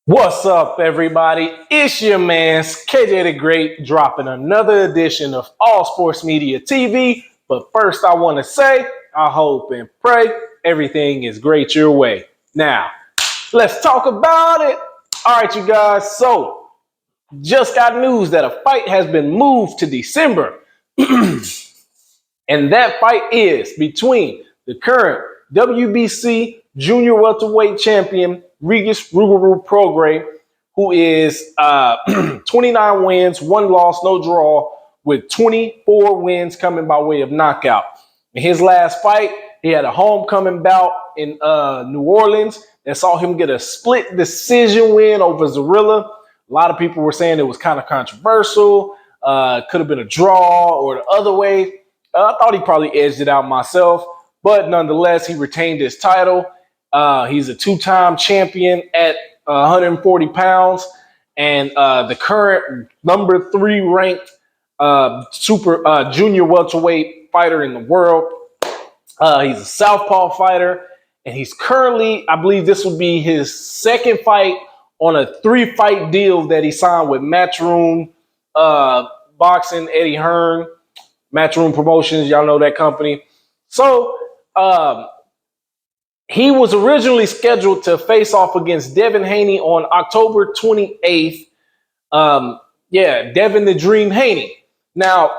What's up, everybody? It's your man, KJ the Great, dropping another edition of All Sports Media TV. But first, I want to say, I hope and pray everything is great your way. Now, let's talk about it. All right, you guys. So, just got news that a fight has been moved to December. And that fight is between the current WBC junior welterweight champion, Regis Prograis, who is 29 wins, 1 loss, no draw, with 24 wins coming by way of knockout. In his last fight, he had a homecoming bout in New Orleans that saw him get a split decision win over Zorilla. A lot of people were saying it was kind of controversial, could have been a draw or the other way. I thought he probably edged it out myself, but nonetheless, he retained his title. He's a 2-time champion at 140 pounds and the current number 3 ranked junior welterweight fighter in the world. He's a southpaw fighter, and he's currently, I believe this will be his second fight on a 3-fight deal that he signed with Matchroom Boxing, Eddie Hearn. Matchroom Promotions, y'all know that company. So he was originally scheduled to face off against Devin Haney on October 28th. Devin the Dream Haney. Now,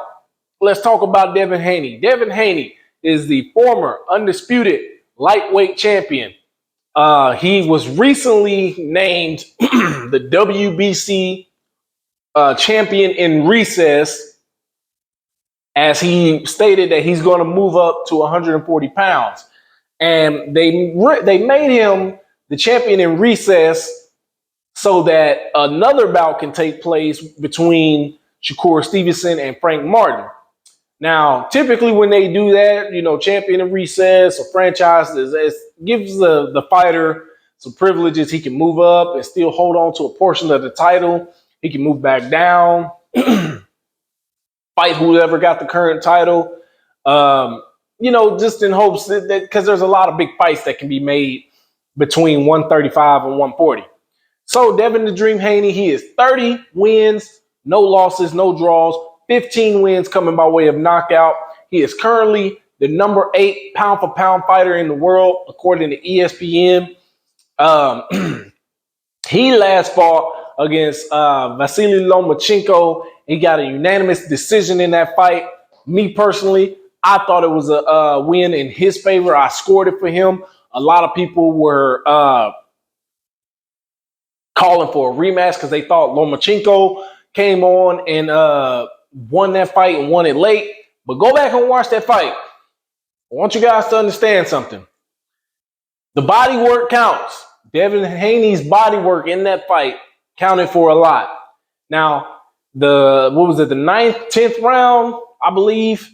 let's talk about Devin Haney. Devin Haney is the former undisputed lightweight champion. He was recently named the WBC champion in recess, as he stated that he's going to move up to 140 pounds. And they made him the champion in recess so that another bout can take place between Shakur Stevenson and Frank Martin. Now, typically when they do that, champion in recess or franchise, it gives the fighter some privileges. He can move up and still hold on to a portion of the title. He can move back down. Fight whoever got the current title, just in hopes that because there's a lot of big fights that can be made between 135 and 140. So Devin the Dream Haney, he is 30 wins, no losses, no draws, 15 wins coming by way of knockout. He is currently the number 8 pound-for-pound fighter in the world, according to ESPN. He last fought against Vasily Lomachenko. He got a unanimous decision in that fight. Me personally, I thought it was a win in his favor. I scored it for him. A lot of people were calling for a rematch because they thought Lomachenko came on and won that fight and won it late. But go back and watch that fight. I want you guys to understand something. The body work counts. Devin Haney's body work in that fight counted for a lot. Now, the 9th, 10th round, I believe,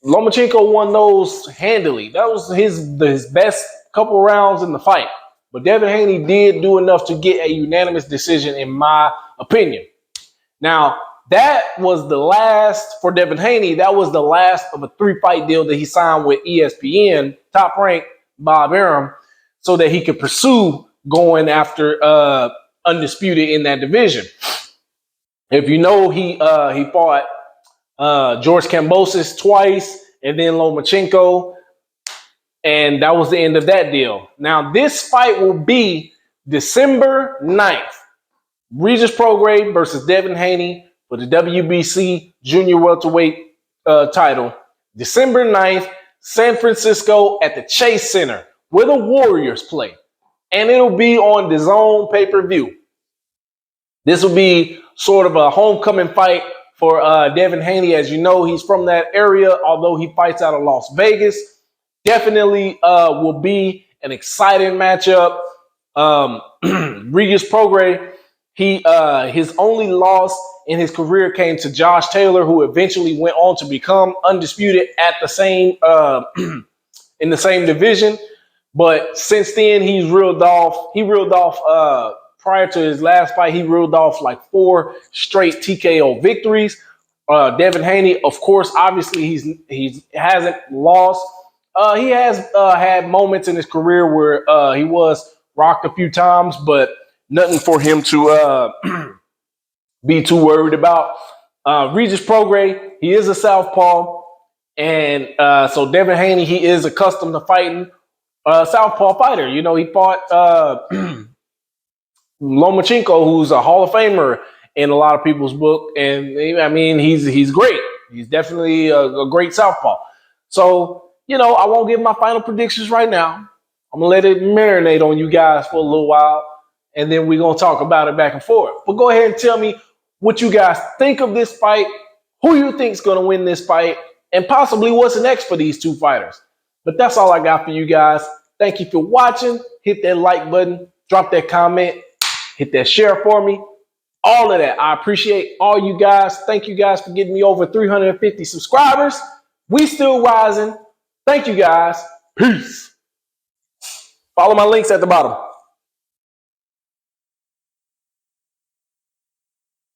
Lomachenko won those handily. That was his best couple rounds in the fight. But Devin Haney did do enough to get a unanimous decision, in my opinion. Now, that was the last for Devin Haney. That was the last of a 3-fight deal that he signed with ESPN, top-ranked Bob Arum, so that he could pursue going after undisputed in that division. If you know, he fought George Kambosos twice and then Lomachenko, and that was the end of that deal. Now, this fight will be December 9th. Regis Prograis versus Devin Haney for the WBC junior welterweight title. December 9th, San Francisco at the Chase Center, where the Warriors play. And it'll be on DAZN pay-per-view. This will be sort of a homecoming fight for Devin Haney. As you know, he's from that area, although he fights out of Las Vegas. Definitely will be an exciting matchup. Regis Prograis, his only loss in his career came to Josh Taylor, who eventually went on to become undisputed at the same in the same division. But since then, he's reeled off. He reeled off prior to his last fight. He reeled off like 4 straight TKO victories. Devin Haney, of course, obviously he hasn't lost. He has had moments in his career where he was rocked a few times, but Nothing for him to be too worried about. Regis Prograis, he is a southpaw. And so Devin Haney, he is accustomed to fighting southpaw fighter. You know, he fought Lomachenko, who's a Hall of Famer in a lot of people's book. And I mean, he's great. He's definitely a great southpaw. So, you know, I won't give my final predictions right now. I'm going to let it marinate on you guys for a little while, and then we're going to talk about it back and forth. But go ahead and tell me what you guys think of this fight, who you think is going to win this fight, and possibly what's next for these two fighters. But that's all I got for you guys. Thank you for watching. Hit that like button, drop that comment, hit that share for me. All of that. I appreciate all you guys. Thank you guys for getting me over 350 subscribers. We still rising. Thank you guys. Peace. Follow my links at the bottom.